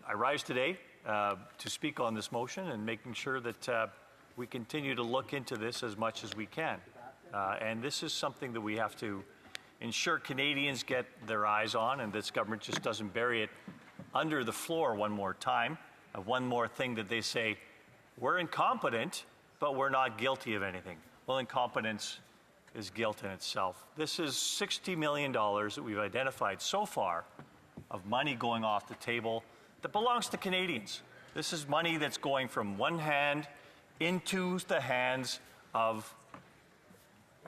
I rise today to speak on this motion and making sure that we continue to look into this as much as we can. And this is something that we have to ensure Canadians get their eyes on, and this government just doesn't bury it under the floor one more time. One more thing that they say, we're incompetent, but we're not guilty of anything. Well, incompetence is guilt in itself. This is $60 million that we've identified so far of money going off the table that belongs to Canadians. This is money that's going from one hand into the hands of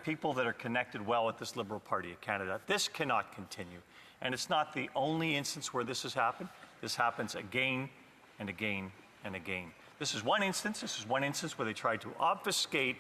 people that are connected well with this Liberal Party of Canada. This cannot continue. And it's not the only instance where this has happened. This happens again and again and again. This is one instance. This is one instance where they tried to obfuscate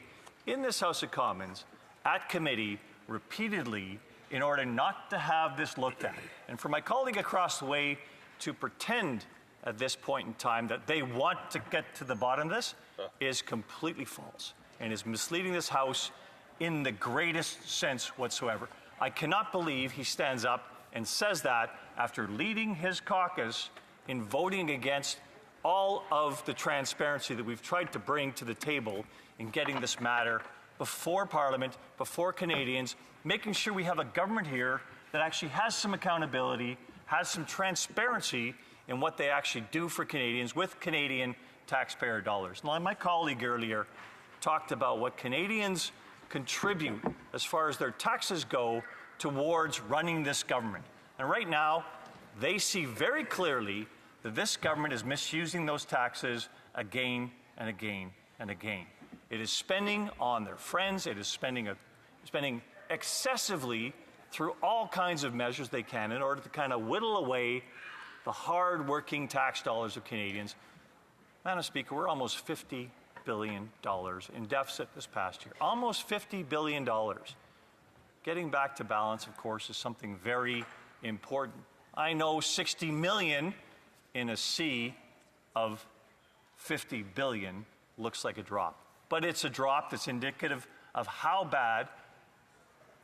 in this House of Commons at committee repeatedly in order not to have this looked at. And for my colleague across the way to pretend at this point in time that they want to get to the bottom of this is completely false and is misleading this House in the greatest sense whatsoever. I cannot believe he stands up and says that after leading his caucus in voting against all of the transparency that we've tried to bring to the table in getting this matter before Parliament, before Canadians, making sure we have a government here that actually has some accountability, has some transparency in what they actually do for Canadians with Canadian taxpayer dollars. Now, my colleague earlier talked about what Canadians contribute as far as their taxes go towards running this government. And right now, they see very clearly that this government is misusing those taxes again and again and again. It is spending on their friends. It is spending excessively through all kinds of measures they can in order to kind of whittle away the hard-working tax dollars of Canadians. Madam Speaker, we're almost $50 billion in deficit this past year. Almost $50 billion. Getting back to balance, of course, is something very important. I know 60 million in a sea of 50 billion looks like a drop. But it's a drop that's indicative of how bad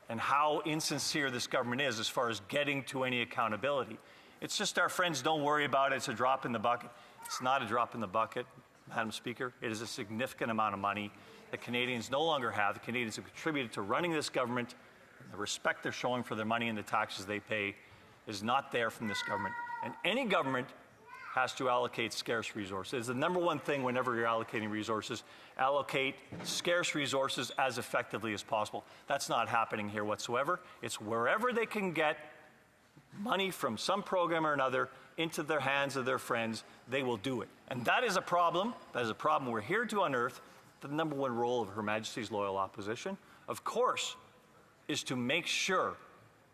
and how insincere this government is as far as getting to any accountability. It's just our friends don't worry about it. It's a drop in the bucket. It's not a drop in the bucket, Madam Speaker. It is a significant amount of money that Canadians no longer have. The Canadians have contributed to running this government. The respect they're showing for their money and the taxes they pay is not there from this government. And any government has to allocate scarce resources. It's the number one thing whenever you're allocating resources. Allocate scarce resources as effectively as possible. That's not happening here whatsoever. It's wherever they can get money from some program or another into the hands of their friends, they will do it. And that is a problem. That is a problem we're here to unearth. The number one role of Her Majesty's loyal opposition, of course, is to make sure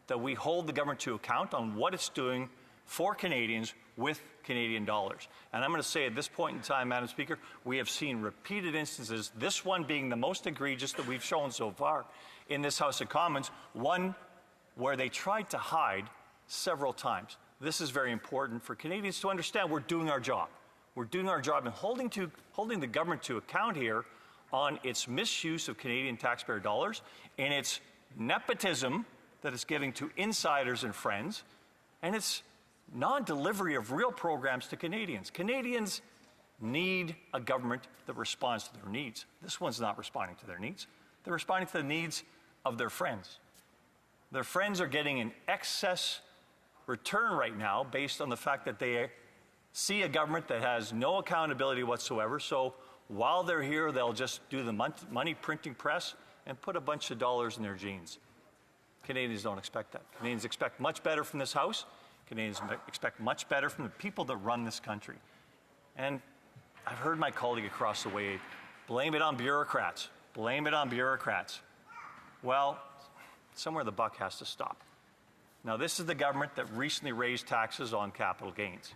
that we hold the government to account on what it's doing for Canadians with Canadian dollars. And I'm going to say at this point in time, Madam Speaker, we have seen repeated instances, this one being the most egregious that we've shown so far in this House of Commons, one where they tried to hide several times. This is very important for Canadians to understand we're doing our job. We're doing our job in holding the government to account here on its misuse of Canadian taxpayer dollars and its nepotism that it's giving to insiders and friends, and its non-delivery of real programs to Canadians. Canadians need a government that responds to their needs. This one's not responding to their needs. They're responding to the needs of their friends. Their friends are getting an excess return right now based on the fact that they see a government that has no accountability whatsoever. So while they're here, they'll just do the money printing press and put a bunch of dollars in their jeans. Canadians don't expect that. Canadians expect much better from this House. Canadians expect much better from the people that run this country. And I've heard my colleague across the way blame it on bureaucrats. Blame it on bureaucrats. Well, somewhere the buck has to stop. Now, this is the government that recently raised taxes on capital gains.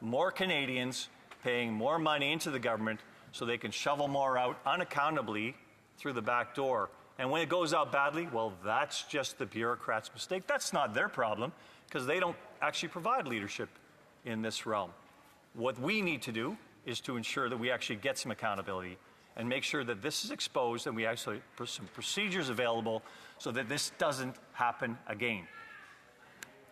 More Canadians paying more money into the government so they can shovel more out unaccountably through the back door. And when it goes out badly, well, that's just the bureaucrats' mistake. That's not their problem, because they don't actually provide leadership in this realm. What we need to do is to ensure that we actually get some accountability and make sure that this is exposed and we actually put some procedures available so that this doesn't happen again.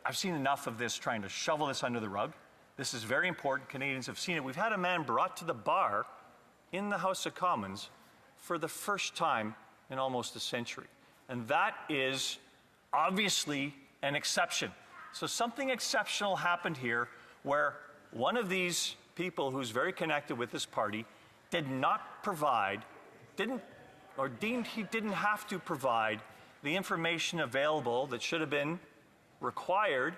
I've seen enough of this trying to shovel this under the rug. This is very important. Canadians have seen it. We've had a man brought to the bar in the House of Commons for the first time in almost a century. And that is obviously an exception. So something exceptional happened here where one of these people who's very connected with this party did not provide, deemed he didn't have to provide the information available that should have been required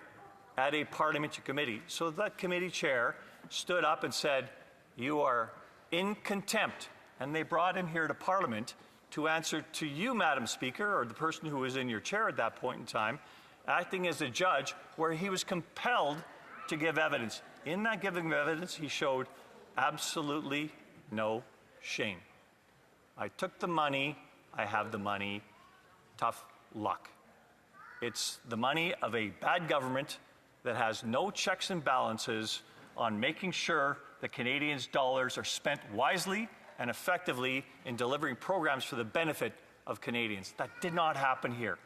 at a parliamentary committee. So that committee chair stood up and said, "You are in contempt." And they brought him here to Parliament to answer to you, Madam Speaker, or the person who was in your chair at that point in time, acting as a judge, where he was compelled to give evidence. In that giving of evidence, he showed absolutely no shame. I took the money, I have the money, tough luck. It's the money of a bad government that has no checks and balances on making sure that Canadians' dollars are spent wisely and effectively in delivering programs for the benefit of Canadians. That did not happen here.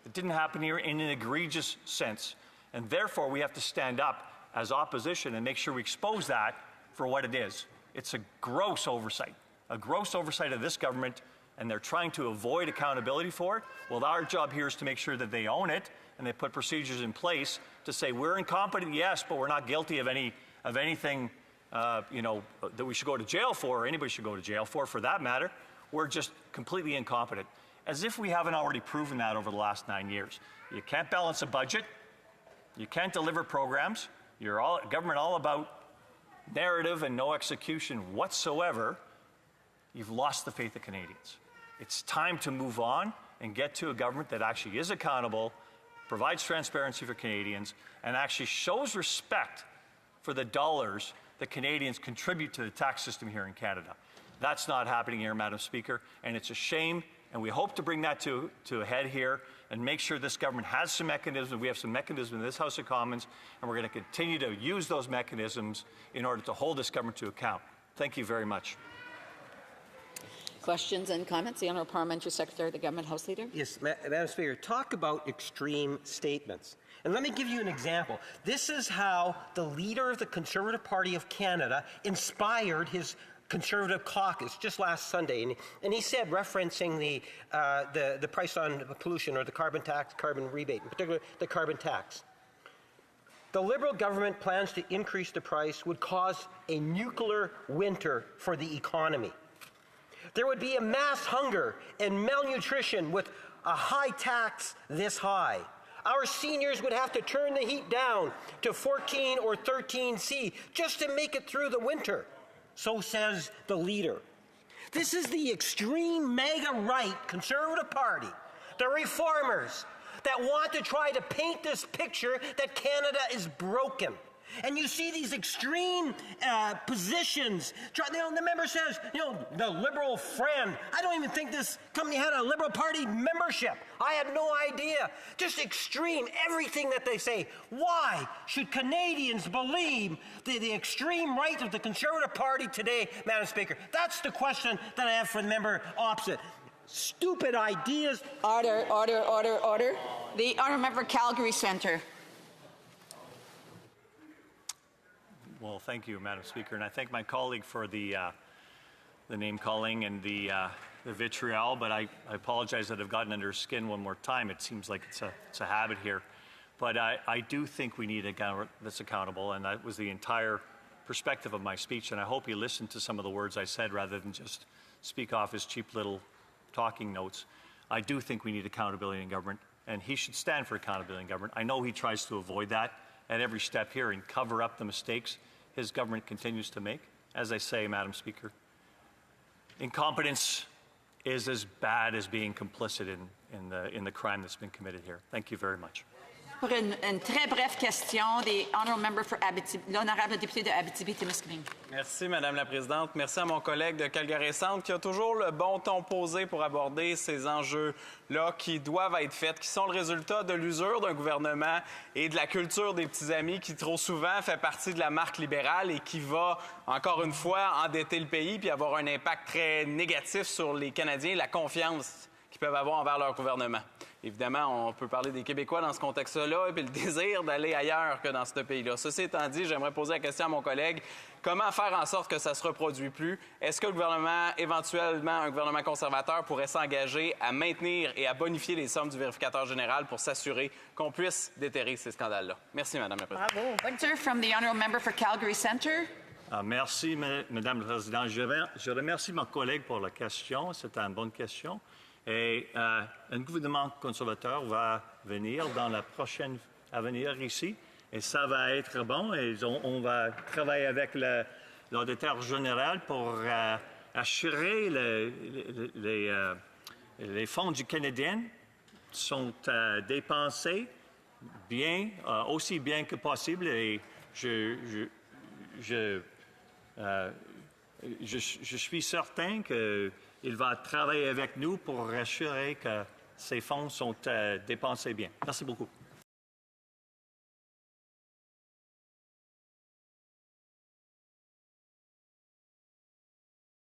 It didn't happen here in an egregious sense. And therefore, we have to stand up as opposition and make sure we expose that for what it is. It's a gross oversight of this government, and they're trying to avoid accountability for it. Well, our job here is to make sure that they own it and they put procedures in place to say we're incompetent, yes, but we're not guilty of anything that we should go to jail for, or anybody should go to jail for that matter. We're just completely incompetent, as if we haven't already proven that over the last 9 years. You can't balance a budget. You can't deliver programs. You're government all about narrative and no execution whatsoever. You've lost the faith of Canadians. It's time to move on and get to a government that actually is accountable, provides transparency for Canadians, and actually shows respect for the dollars that Canadians contribute to the tax system here in Canada. That's not happening here, Madam Speaker, and it's a shame, and we hope to bring that to a head here and make sure this government has some mechanisms. We have some mechanisms in this House of Commons, and we're going to continue to use those mechanisms in order to hold this government to account. Thank you very much. Questions and comments? The Honourable Parliamentary Secretary, the Government House Leader. Yes, Madam Speaker, talk about extreme statements. And let me give you an example. This is how the leader of the Conservative Party of Canada inspired his Conservative caucus just last Sunday. And he said, referencing the price on pollution, or the carbon tax, carbon rebate, in particular the carbon tax. The Liberal government plans to increase the price would cause a nuclear winter for the economy. There would be a mass hunger and malnutrition with a high tax this high. Our seniors would have to turn the heat down to 14 or 13 C just to make it through the winter. So says the leader. This is the extreme mega right Conservative Party, the reformers, that want to try to paint this picture that Canada is broken. And you see these extreme positions. The member says, the Liberal friend. I don't even think this company had a Liberal Party membership. I had no idea. Just extreme, everything that they say. Why should Canadians believe the extreme right of the Conservative Party today, Madam Speaker? That's the question that I have for the member opposite. Stupid ideas. Order, order, order, order. The Honourable Member Calgary Centre. Well, thank you, Madam Speaker, and I thank my colleague for the name calling and the vitriol. But I apologize that I've gotten under his skin one more time. It seems like it's a habit here, but I do think we need a government that's accountable, and that was the entire perspective of my speech. And I hope he listened to some of the words I said rather than just speak off his cheap little talking notes. I do think we need accountability in government, and he should stand for accountability in government. I know he tries to avoid that at every step here and cover up the mistakes his government continues to make. As I say, Madam Speaker, incompetence is as bad as being complicit in the crime that's been committed here. Thank you very much. Pour une très brève question, the honourable member for Abitibi, l'honorable député de Abitibi-Témiscamingue. Merci, Madame la Présidente. Merci à mon collègue de Calgary Centre qui a toujours le bon ton posé pour aborder ces enjeux-là qui doivent être faits, qui sont le résultat de l'usure d'un gouvernement et de la culture des petits amis qui trop souvent fait partie de la marque libérale et qui va, encore une fois, endetter le pays puis avoir un impact très négatif sur les Canadiens et la confiance qu'ils peuvent avoir envers leur gouvernement. Évidemment, on peut parler des Québécois dans ce contexte-là et puis le désir d'aller ailleurs que dans ce pays-là. Ceci étant dit, j'aimerais poser la question à mon collègue. Comment faire en sorte que ça ne se reproduise plus? Est-ce que le gouvernement, éventuellement, un gouvernement conservateur, pourrait s'engager à maintenir et à bonifier les sommes du vérificateur général pour s'assurer qu'on puisse déterrer ces scandales-là? Merci, Madame la Présidente. Bravo. Winter from the honourable member for Calgary Centre. Merci, Madame la Présidente. Je remercie mon collègue pour la question. C'est une bonne question. Et un gouvernement conservateur va venir dans la prochaine avenir ici. Et ça va être bon. Et on va travailler avec l'auditeur général pour assurer les fonds du Canadien sont dépensés bien, aussi bien que possible. Et je suis certain qu'il va travailler avec nous pour assurer que ces fonds sont dépensés bien. Merci beaucoup.